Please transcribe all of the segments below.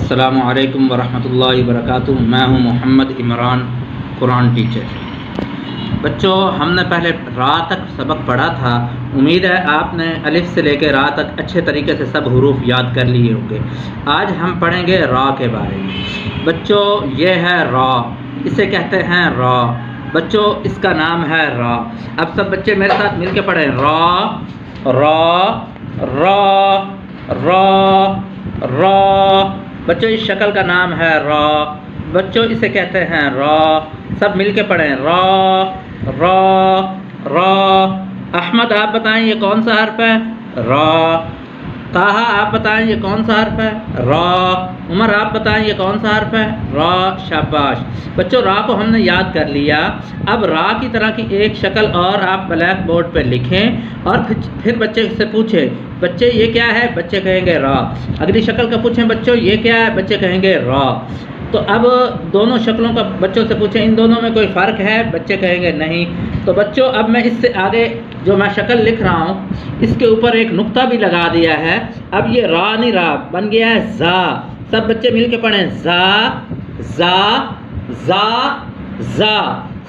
अस्सलामु अलैकुम वरहमतुल्लाहि वबरकातुहू। मैं हूँ मोहम्मद इमरान, कुरान टीचर। बच्चों, हमने पहले रा तक सबक पढ़ा था। उम्मीद है आपने अलिफ से लेकर रा तक अच्छे तरीके से सब हुरूफ याद कर लिए होंगे। आज हम पढ़ेंगे रा के बारे में। बच्चों, ये है रा, इसे कहते हैं रा। बच्चों, इसका नाम है रा। अब सब बच्चे मेरे साथ मिलके पढ़ें। रा रा रा रा रा। बच्चों, इस शक्ल का नाम है रा। बच्चों, इसे कहते हैं रा। सब मिलके पढ़ें। रा रा रा। अहमद, आप बताएं ये कौन सा हर्फ है? रा। ताहा, आप बताएं ये कौन सा हर्फ है? रा। उमर, आप बताएं ये कौन सा हर्फ है? रा। शाबाश बच्चों, रा को हमने याद कर लिया। अब रा की तरह की एक शक्ल और आप ब्लैक बोर्ड पर लिखें और फिर बच्चे से पूछें, बच्चे ये क्या है? बच्चे कहेंगे रा। अगली शक्ल का पूछें, बच्चों ये क्या है? बच्चे कहेंगे रा। तो अब दोनों शक्लों का बच्चों से पूछें, इन दोनों में कोई फ़र्क है? बच्चे कहेंगे नहीं। तो बच्चों, अब मैं इससे आगे जो मैं शक्ल लिख रहा हूँ इसके ऊपर एक नुक्ता भी लगा दिया है। अब ये रा नहीं रहा, बन गया है जा। सब बच्चे मिल के पढ़ें। जा जा जा जा।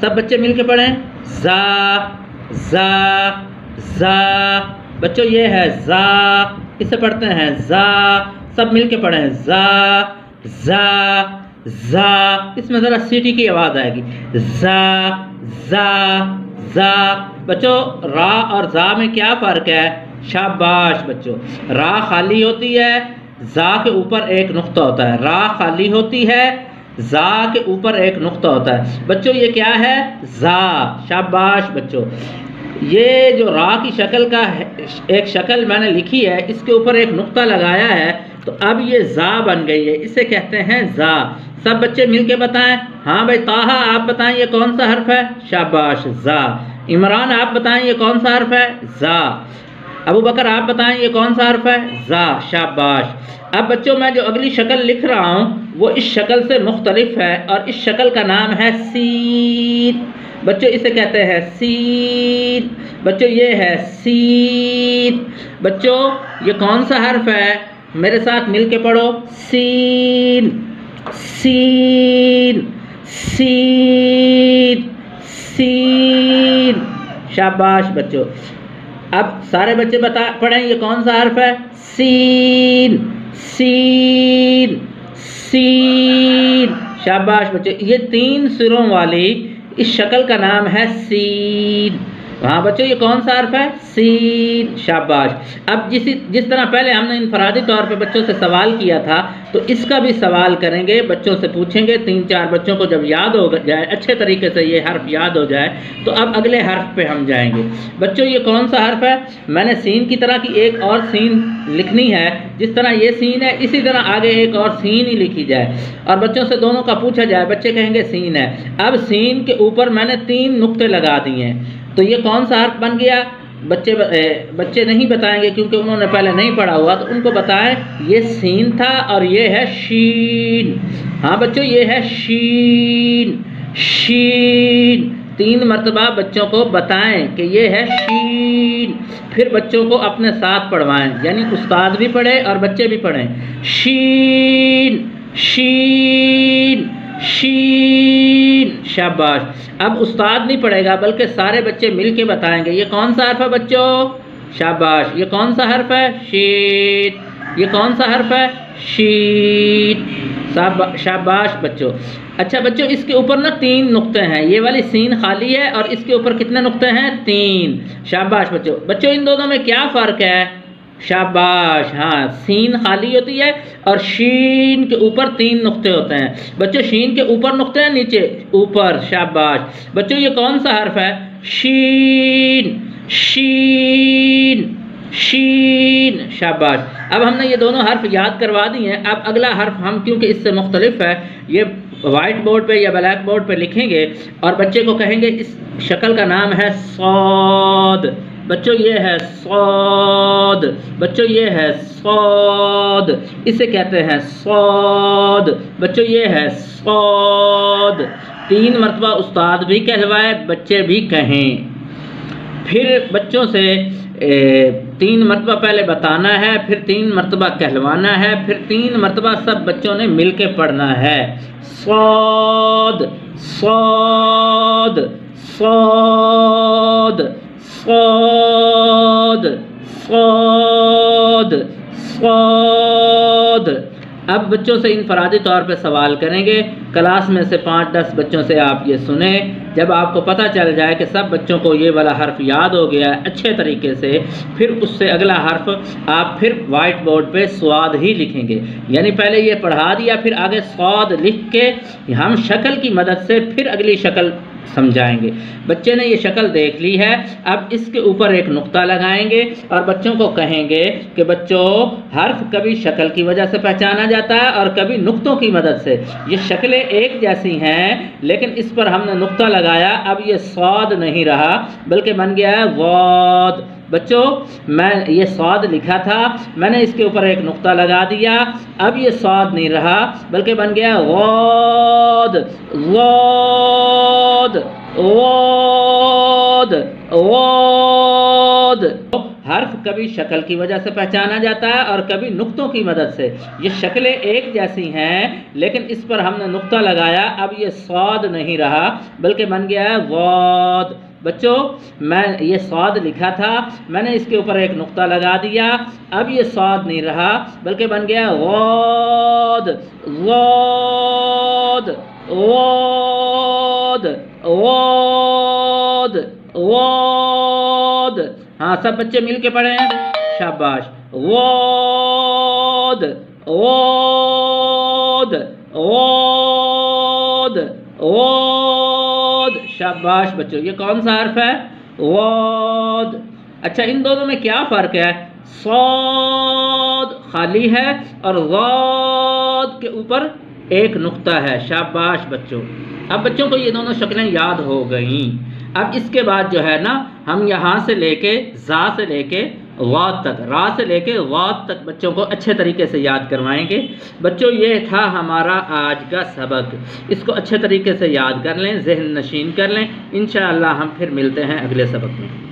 सब बच्चे मिल के पढ़ें। जा जा जा। बच्चों, ये है जा, इसे पढ़ते हैं जा। सब मिल के पढ़ें। जा जा जा। इसमें ज़रा सीटी की आवाज़ आएगी। जा जा जा। बच्चों, रा और जा में क्या फ़र्क है? शाबाश बच्चों। रा खाली होती है, जा के ऊपर एक नुक्ता होता है। रा खाली होती है, जा के ऊपर एक नुक्ता होता है। बच्चों, ये क्या है? जा। शाबाश बच्चों। ये जो रा की शक्ल का एक शक्ल मैंने लिखी है, इसके ऊपर एक नुक्ता लगाया है, तो अब ये जा बन गई है। इसे कहते हैं जा। सब बच्चे मिलके बताएं। हाँ भाई, ताहा आप बताएं ये कौन सा हर्फ है? शाबाश, जा। इमरान, आप बताएं ये कौन सा हर्फ है? जा। अबू बकर, आप बताएं ये कौन सा हर्फ है? जा। शाबाश। अब बच्चों, मैं जो अगली शक्ल लिख रहा हूँ वो इस शक्ल से मुख्तलिफ है और इस शक्ल का नाम है सीन। बच्चों, इसे कहते हैं सीन। बच्चों, ये है सीन। बच्चों, ये कौन सा हर्फ है? मेरे साथ मिलके पढ़ो। सीन सीन सीन सीन। शाबाश बच्चों। अब सारे बच्चे पढ़ें ये कौन सा हर्फ है? सीन सीन सीन। शाबाश बच्चों। ये 3 सिरों वाली इस शक्ल का नाम है सीन। हाँ बच्चों, ये कौन सा हर्फ है? सीन। शाबाश। अब जिस तरह पहले हमने इनफरादी तौर पे बच्चों से सवाल किया था, तो इसका भी सवाल करेंगे, बच्चों से पूछेंगे। 3-4 बच्चों को जब याद हो जाए, अच्छे तरीके से ये हर्फ याद हो जाए, तो अब अगले हर्फ पे हम जाएंगे। बच्चों, ये कौन सा हर्फ है? मैंने सीन की तरह की एक और सीन लिखनी है। जिस तरह ये सीन है, इसी तरह आगे एक और सीन ही लिखी जाए और बच्चों से दोनों का पूछा जाए। बच्चे कहेंगे सीन है। अब सीन के ऊपर मैंने 3 नुक्ते लगा दिए हैं, तो ये कौन सा हर्फ बन गया? बच्चे नहीं बताएंगे क्योंकि उन्होंने पहले नहीं पढ़ा हुआ, तो उनको बताएं ये सीन था और ये है शीन। हाँ बच्चों, ये है शीन शीन। 3 मरतबा बच्चों को बताएं कि ये है शीन। फिर बच्चों को अपने साथ पढ़वाएं, यानी उस्ताद भी पढ़े और बच्चे भी पढ़ें। शीन शीन शीन। शाबाश। अब उस्ताद नहीं पढ़ेगा बल्कि सारे बच्चे मिलके बताएंगे ये कौन सा हर्फ है बच्चों? शाबाश। ये कौन सा हर्फ है? शीन। ये कौन सा हर्फ है? शीन। शाबाश बच्चों। अच्छा बच्चों, इसके ऊपर ना 3 नुक्ते हैं। ये वाली सीन खाली है और इसके ऊपर कितने नुक्ते हैं? 3। शाबाश बच्चों। बच्चों, इन दोनों में क्या फ़र्क है? शाबाश। हाँ, सीन खाली होती है और शीन के ऊपर 3 नुक्ते होते हैं। बच्चों, शीन के ऊपर नुक्ते हैं, नीचे ऊपर। शाबाश बच्चों। ये कौन सा हर्फ है? शीन शीन शीन। शाबाश। अब हमने ये दोनों हर्फ याद करवा दिए हैं। अब अगला हर्फ हम, क्योंकि इससे मुख्तलिफ है, ये वाइट बोर्ड पे या ब्लैक बोर्ड पे लिखेंगे और बच्चे को कहेंगे इस शक्ल का नाम है सौद। बच्चों, ये है सौद। बच्चों, ये है सौद। इसे कहते हैं सौद। बच्चों, ये है सौद। 3 मरतबा उस्ताद भी कहलवाए, बच्चे भी कहें। फिर बच्चों से 3 मरतबा पहले बताना है, फिर 3 मरतबा कहलवाना है, फिर 3 मरतबा सब बच्चों ने मिल के पढ़ना है। सौद सौद सौद सौद सौद सौद। अब बच्चों से इनफरादी तौर पे सवाल करेंगे। क्लास में से 5-10 बच्चों से आप ये सुने। जब आपको पता चल जाए कि सब बच्चों को ये वाला हर्फ याद हो गया अच्छे तरीके से, फिर उससे अगला हर्फ आप फिर वाइट बोर्ड पे स्वाद ही लिखेंगे। यानी पहले ये पढ़ा दिया, फिर आगे स्वाद लिख के हम शक्ल की मदद से फिर अगली शक्ल समझाएंगे। बच्चे ने ये शक्ल देख ली है, अब इसके ऊपर एक नुक्ता लगाएंगे और बच्चों को कहेंगे कि बच्चों हर्फ कभी शक्ल की वजह से पहचाना जाता है और कभी नुक्तों की मदद से। ये शक्लें एक जैसी हैं लेकिन इस पर हमने नुक्ता लगाया, अब ये स्वाद नहीं रहा बल्कि बन गया है वाद। बच्चों मैं ये स्वाद लिखा था, मैंने इसके ऊपर एक नुक्ता लगा दिया, अब ये स्वाद नहीं रहा बल्कि बन गया वाद वाद वाद वाद। हर्फ कभी शक्ल की वजह से पहचाना जाता है और कभी नुक्तों की मदद से। ये शक्लें एक जैसी हैं लेकिन इस पर हमने नुक्ता लगाया, अब ये स्वाद नहीं रहा बल्कि बन गया है वाद। बच्चों मैं ये स्वाद लिखा था, मैंने इसके ऊपर एक नुक्ता लगा दिया, अब ये स्वाद नहीं रहा बल्कि बन गया वाद वाद वाद वाद वाद। हाँ सब बच्चे मिल के पढ़े हैं, शाबाश। वाद वाद वाद वाद, शाबाश बच्चों। ये कौन सा हर्फ है? वाद। अच्छा इन दोनों में क्या फ़र्क है? सौद खाली है और वाद के ऊपर एक नुक्ता है। शाबाश बच्चों। अब बच्चों को ये दोनों शक्लें याद हो गईं। अब इसके बाद जो है ना हम यहाँ से लेके ज़ा से लेके वाद तक, रा से लेके वाद तक बच्चों को अच्छे तरीके से याद करवाएंगे। बच्चों ये था हमारा आज का सबक, इसको अच्छे तरीके से याद कर लें, ज़हन नशीन कर लें। इंशाअल्लाह हम फिर मिलते हैं अगले सबक में।